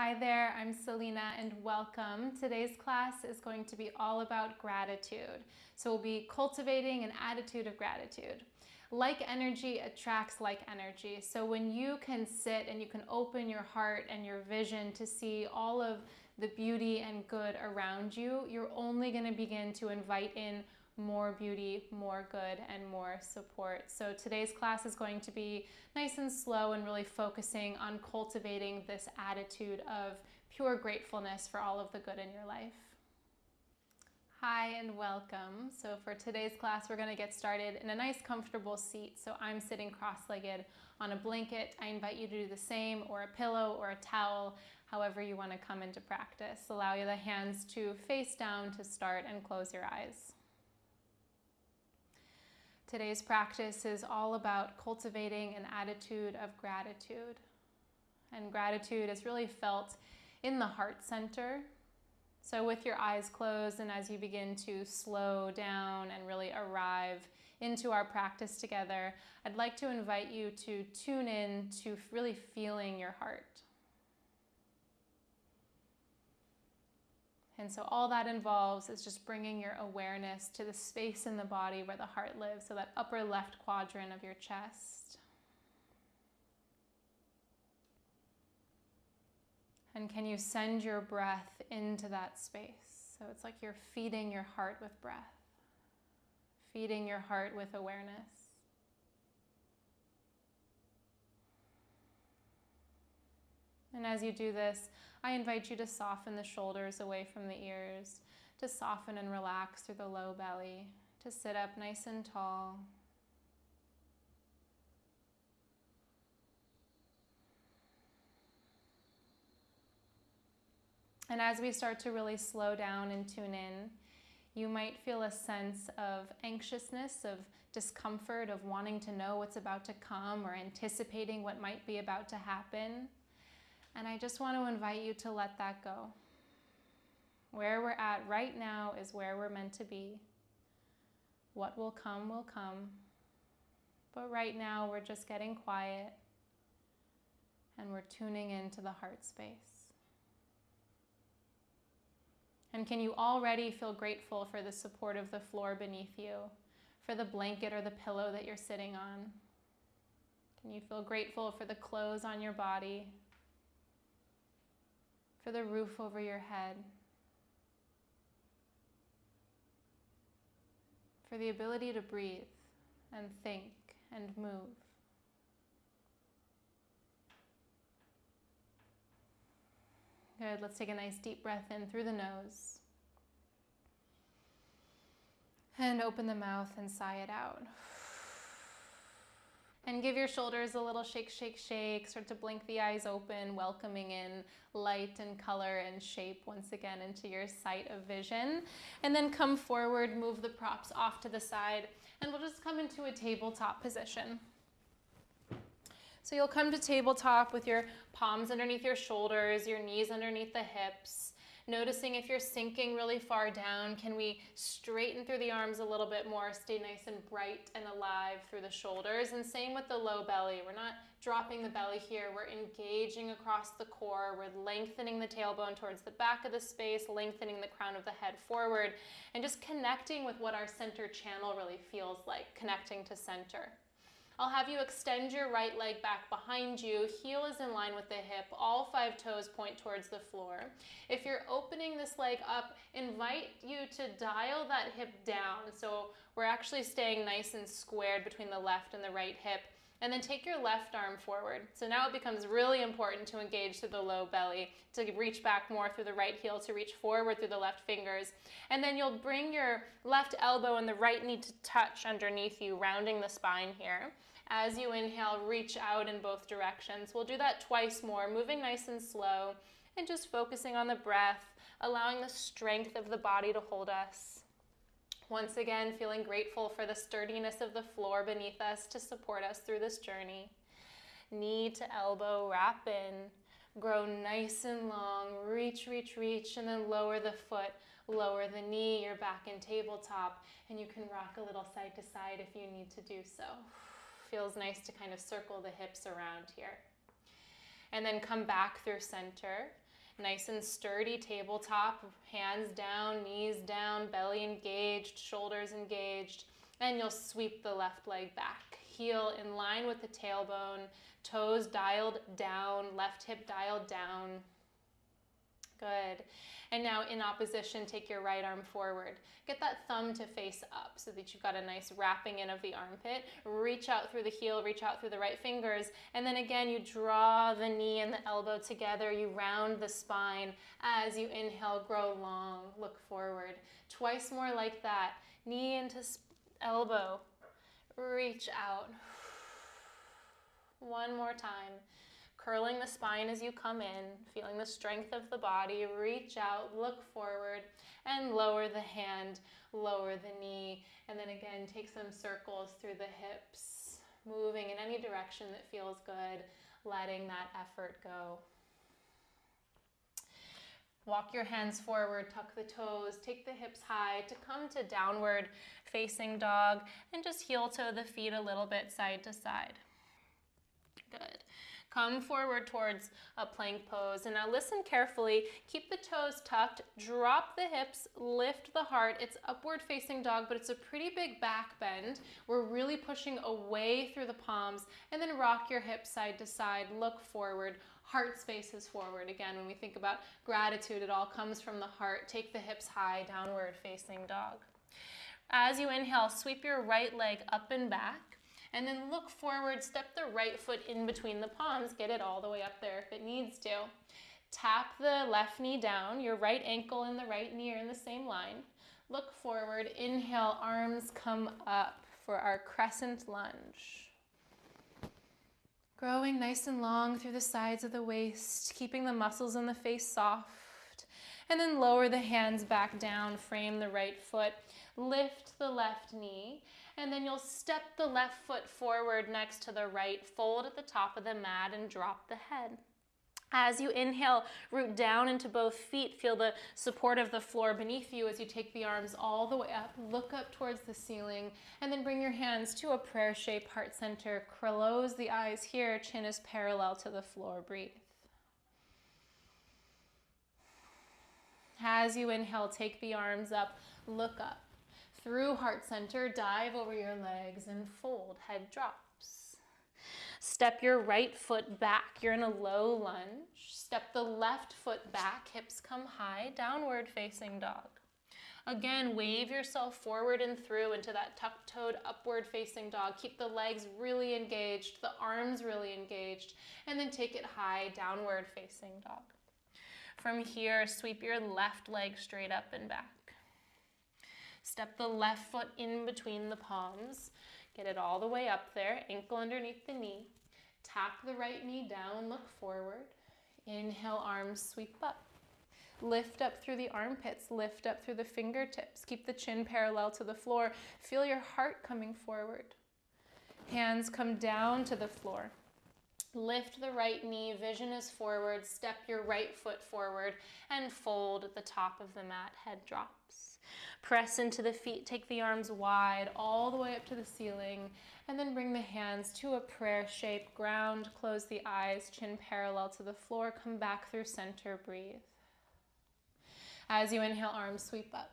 Hi there, I'm Selena and welcome. Today's class is going to be all about gratitude. So we'll be cultivating an attitude of gratitude. Like energy attracts like energy. So when you can sit and you can open your heart and your vision to see all of the beauty and good around you, you're only going to begin to invite in more beauty, more good, and more support. So today's class is going to be nice and slow and really focusing on cultivating this attitude of pure gratefulness for all of the good in your life. Hi and welcome. So for today's class, we're going to get started in a nice comfortable seat. So I'm sitting cross-legged on a blanket. I invite you to do the same, or a pillow or a towel, however you want to come into practice. Allow the hands to face down to start and close your eyes. Today's practice is all about cultivating an attitude of gratitude. And gratitude is really felt in the heart center. So with your eyes closed and as you begin to slow down and really arrive into our practice together, I'd like to invite you to tune in to really feeling your heart. And so all that involves is just bringing your awareness to the space in the body where the heart lives, so that upper left quadrant of your chest. And can you send your breath into that space? So it's like you're feeding your heart with breath, feeding your heart with awareness. And as you do this, I invite you to soften the shoulders away from the ears, to soften and relax through the low belly, to sit up nice and tall. And as we start to really slow down and tune in, you might feel a sense of anxiousness, of discomfort, of wanting to know what's about to come or anticipating what might be about to happen. And I just want to invite you to let that go. Where we're at right now is where we're meant to be. What will come will come. But right now we're just getting quiet and we're tuning into the heart space. And can you already feel grateful for the support of the floor beneath you, for the blanket or the pillow that you're sitting on? Can you feel grateful for the clothes on your body, for the roof over your head, for the ability to breathe and think and move? Good, let's take a nice deep breath in through the nose. And open the mouth and sigh it out. And give your shoulders a little shake, shake, shake. Start to blink the eyes open, welcoming in light and color and shape once again into your sight of vision. And then come forward, move the props off to the side, and we'll just come into a tabletop position. So you'll come to tabletop with your palms underneath your shoulders, your knees underneath the hips. Noticing if you're sinking really far down, can we straighten through the arms a little bit more, stay nice and bright and alive through the shoulders, and same with the low belly. We're not dropping the belly here, we're engaging across the core, we're lengthening the tailbone towards the back of the space, lengthening the crown of the head forward, and just connecting with what our center channel really feels like, connecting to center. I'll have you extend your right leg back behind you. Heel is in line with the hip. All 5 toes point towards the floor. If you're opening this leg up, invite you to dial that hip down. So we're actually staying nice and squared between the left and the right hip. And then take your left arm forward. So now it becomes really important to engage through the low belly, to reach back more through the right heel, to reach forward through the left fingers. And then you'll bring your left elbow and the right knee to touch underneath you, rounding the spine here. As you inhale, reach out in both directions. We'll do that twice more, moving nice and slow, and just focusing on the breath, allowing the strength of the body to hold us. Once again, feeling grateful for the sturdiness of the floor beneath us to support us through this journey. Knee to elbow, wrap in, grow nice and long, reach, reach, reach, and then lower the foot, lower the knee, you're back in tabletop, and you can rock a little side to side if you need to do so. Feels nice to kind of circle the hips around here. And then come back through center. Nice and sturdy tabletop, hands down, knees down, belly engaged, shoulders engaged, and you'll sweep the left leg back. Heel in line with the tailbone, toes dialed down, left hip dialed down. Good. And now in opposition, take your right arm forward. Get that thumb to face up so that you've got a nice wrapping in of the armpit. Reach out through the heel, reach out through the right fingers. And then again, you draw the knee and the elbow together. You round the spine. As you inhale, grow long, look forward. Twice more like that. Knee into elbow. Reach out. One more time. Curling the spine as you come in, feeling the strength of the body. Reach out, look forward, and lower the hand, lower the knee. And then again, take some circles through the hips, moving in any direction that feels good, letting that effort go. Walk your hands forward, tuck the toes, take the hips high to come to downward facing dog, and just heel toe the feet a little bit side to side. Good. Come forward towards a plank pose. And now listen carefully. Keep the toes tucked. Drop the hips. Lift the heart. It's upward facing dog, but it's a pretty big back bend. We're really pushing away through the palms. And then rock your hips side to side. Look forward. Heart spaces forward. Again, when we think about gratitude, it all comes from the heart. Take the hips high. Downward facing dog. As you inhale, sweep your right leg up and back. And then look forward, step the right foot in between the palms, get it all the way up there if it needs to. Tap the left knee down, your right ankle and the right knee are in the same line. Look forward, inhale, arms come up for our crescent lunge. Growing nice and long through the sides of the waist, keeping the muscles in the face soft. And then lower the hands back down, frame the right foot, lift the left knee. And then you'll step the left foot forward next to the right, fold at the top of the mat and drop the head. As you inhale, root down into both feet. Feel the support of the floor beneath you as you take the arms all the way up. Look up towards the ceiling and then bring your hands to a prayer shape, heart center. Close the eyes here. Chin is parallel to the floor. Breathe. As you inhale, take the arms up. Look up. Through heart center, dive over your legs and fold, head drops. Step your right foot back, you're in a low lunge. Step the left foot back, hips come high, downward facing dog. Again, wave yourself forward and through into that tuck-toed upward facing dog. Keep the legs really engaged, the arms really engaged, and then take it high, downward facing dog. From here, sweep your left leg straight up and back. Step the left foot in between the palms. Get it all the way up there, ankle underneath the knee. Tap the right knee down, look forward. Inhale, arms sweep up. Lift up through the armpits, lift up through the fingertips. Keep the chin parallel to the floor. Feel your heart coming forward. Hands come down to the floor. Lift the right knee, vision is forward. Step your right foot forward and fold at the top of the mat, head drops. Press into the feet, take the arms wide all the way up to the ceiling, and then bring the hands to a prayer shape. Ground, close the eyes, chin parallel to the floor. Come back through center, breathe. As you inhale, arms sweep up.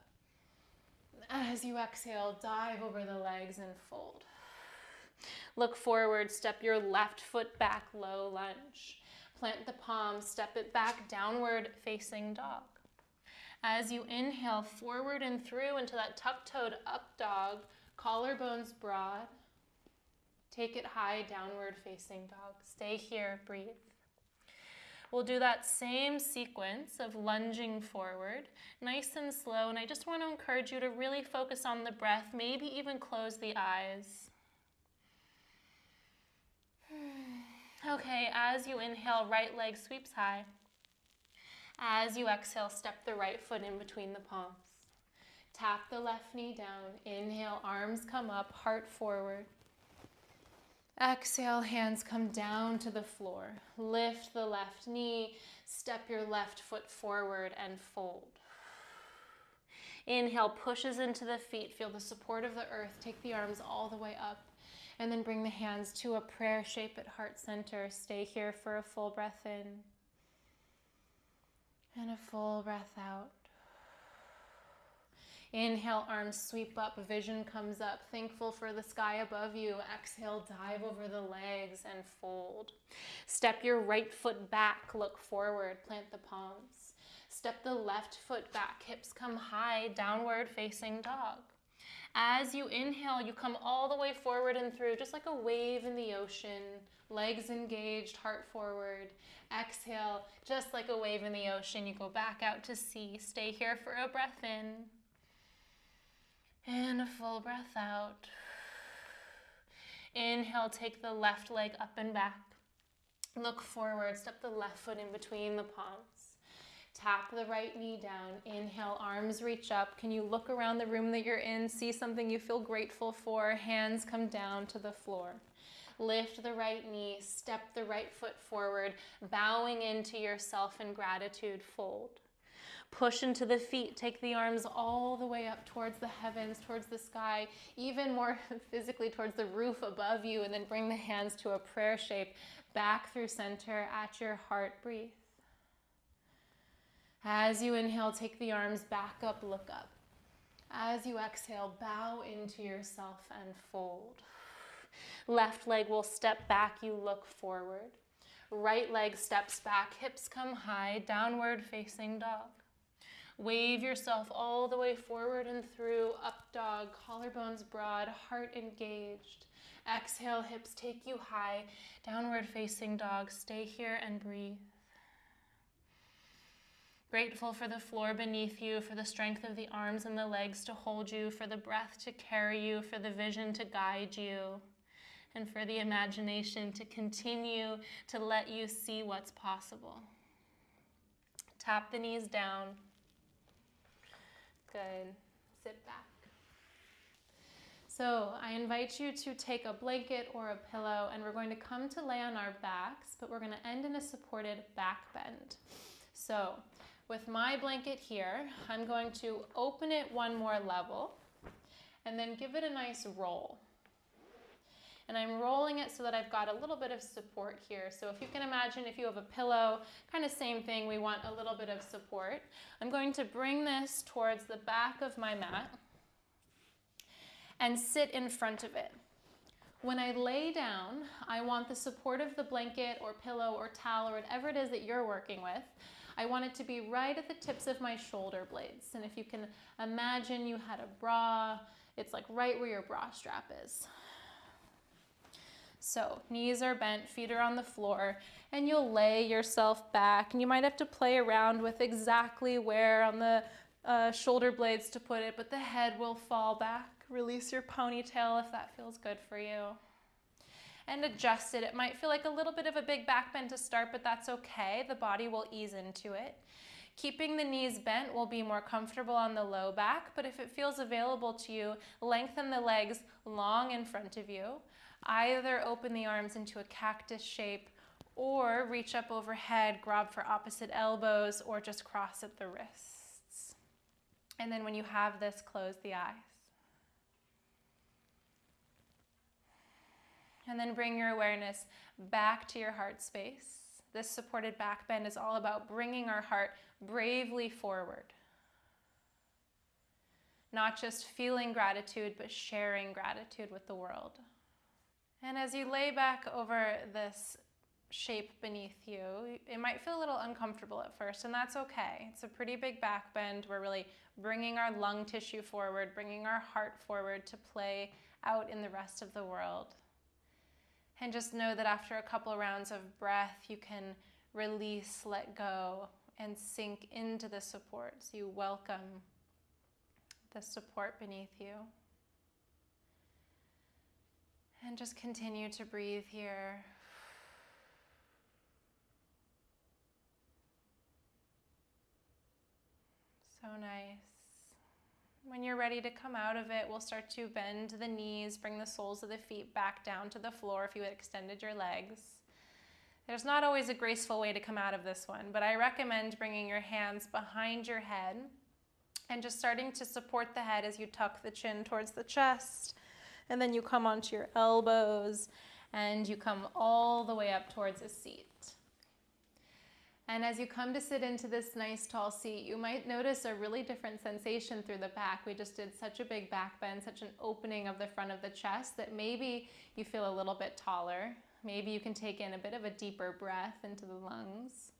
As you exhale, dive over the legs and fold. Look forward, step your left foot back, low lunge. Plant the palms, step it back, downward facing dog. As you inhale, forward and through into that tuck-toed up dog, collarbones broad. Take it high, downward facing dog. Stay here, breathe. We'll do that same sequence of lunging forward, nice and slow, and I just want to encourage you to really focus on the breath, maybe even close the eyes. Okay, as you inhale, right leg sweeps high. As you exhale, step the right foot in between the palms. Tap the left knee down. Inhale, arms come up, heart forward. Exhale, hands come down to the floor. Lift the left knee, step your left foot forward and fold. Inhale, pushes into the feet. Feel the support of the earth. Take the arms all the way up. And then bring the hands to a prayer shape at heart center. Stay here for a full breath in. And a full breath out. Inhale, arms sweep up, vision comes up, thankful for the sky above you. Exhale, dive over the legs and fold. Step your right foot back, look forward, plant the palms. Step the left foot back, hips come high, downward facing dog. As you inhale, you come all the way forward and through, just like a wave in the ocean, legs engaged, heart forward. Exhale, just like a wave in the ocean, you go back out to sea. Stay here for a breath in. And a full breath out. Inhale, take the left leg up and back. Look forward, step the left foot in between the palms. Tap the right knee down. Inhale, arms reach up. Can you look around the room that you're in, see something you feel grateful for? Hands come down to the floor. Lift the right knee, step the right foot forward, bowing into yourself in gratitude, fold. Push into the feet, take the arms all the way up towards the heavens, towards the sky, even more physically towards the roof above you, and then bring the hands to a prayer shape, back through center at your heart, breathe. As you inhale, take the arms back up, look up. As you exhale, bow into yourself and fold. Left leg will step back, you look forward. Right leg steps back, hips come high, downward facing dog. Wave yourself all the way forward and through, up dog, collarbones broad, heart engaged. Exhale, hips take you high, downward facing dog. Stay here and breathe. Grateful for the floor beneath you, for the strength of the arms and the legs to hold you, for the breath to carry you, for the vision to guide you, and for the imagination to continue to let you see what's possible. Tap the knees down. Good. Sit back. So I invite you to take a blanket or a pillow, and we're going to come to lay on our backs, but we're going to end in a supported back bend. So with my blanket here, I'm going to open it one more level and then give it a nice roll. And I'm rolling it so that I've got a little bit of support here. So if you can imagine, if you have a pillow, kind of same thing, we want a little bit of support. I'm going to bring this towards the back of my mat and sit in front of it. When I lay down, I want the support of the blanket or pillow or towel or whatever it is that you're working with. I want it to be right at the tips of my shoulder blades. And if you can imagine you had a bra, it's like right where your bra strap is. So knees are bent, feet are on the floor, and you'll lay yourself back. And you might have to play around with exactly where on the shoulder blades to put it, but the head will fall back. Release your ponytail if that feels good for you. And adjust it. It might feel like a little bit of a big back bend to start, but that's okay. The body will ease into it. Keeping the knees bent will be more comfortable on the low back, but if it feels available to you, lengthen the legs long in front of you. Either open the arms into a cactus shape or reach up overhead, grab for opposite elbows, or just cross at the wrists. And then when you have this, close the eyes. And then bring your awareness back to your heart space. This supported back bend is all about bringing our heart bravely forward. Not just feeling gratitude, but sharing gratitude with the world. And as you lay back over this shape beneath you, it might feel a little uncomfortable at first, and that's okay. It's a pretty big back bend. We're really bringing our lung tissue forward, bringing our heart forward to play out in the rest of the world. And just know that after a couple rounds of breath, you can release, let go, and sink into the support. So you welcome the support beneath you. And just continue to breathe here. So nice. When you're ready to come out of it, we'll start to bend the knees, bring the soles of the feet back down to the floor if you had extended your legs. There's not always a graceful way to come out of this one, but I recommend bringing your hands behind your head and just starting to support the head as you tuck the chin towards the chest. And then you come onto your elbows and you come all the way up towards a seat. And as you come to sit into this nice tall seat, you might notice a really different sensation through the back. We just did such a big back bend, such an opening of the front of the chest that maybe you feel a little bit taller. Maybe you can take in a bit of a deeper breath into the lungs.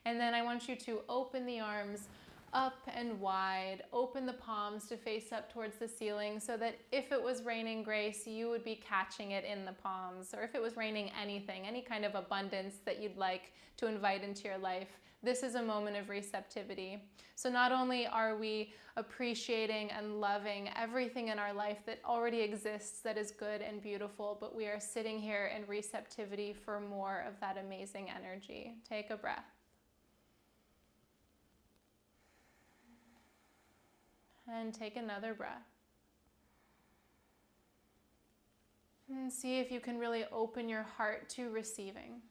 And then I want you to open the arms up and wide, open the palms to face up towards the ceiling so that if it was raining grace, you would be catching it in the palms. Or if it was raining anything, any kind of abundance that you'd like to invite into your life, this is a moment of receptivity. So not only are we appreciating and loving everything in our life that already exists that is good and beautiful, but we are sitting here in receptivity for more of that amazing energy. Take a breath. And take another breath. And see if you can really open your heart to receiving.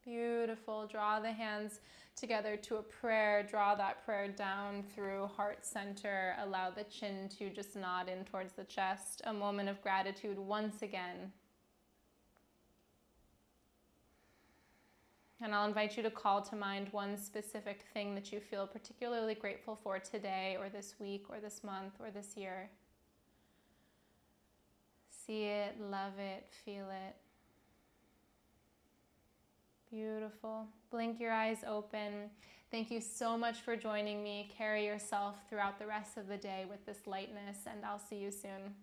Beautiful. Draw the hands together to a prayer. Draw that prayer down through heart center. Allow the chin to just nod in towards the chest. A moment of gratitude once again. And I'll invite you to call to mind one specific thing that you feel particularly grateful for today or this week or this month or this year. See it, love it, feel it. Beautiful. Blink your eyes open. Thank you so much for joining me. Carry yourself throughout the rest of the day with this lightness, and I'll see you soon.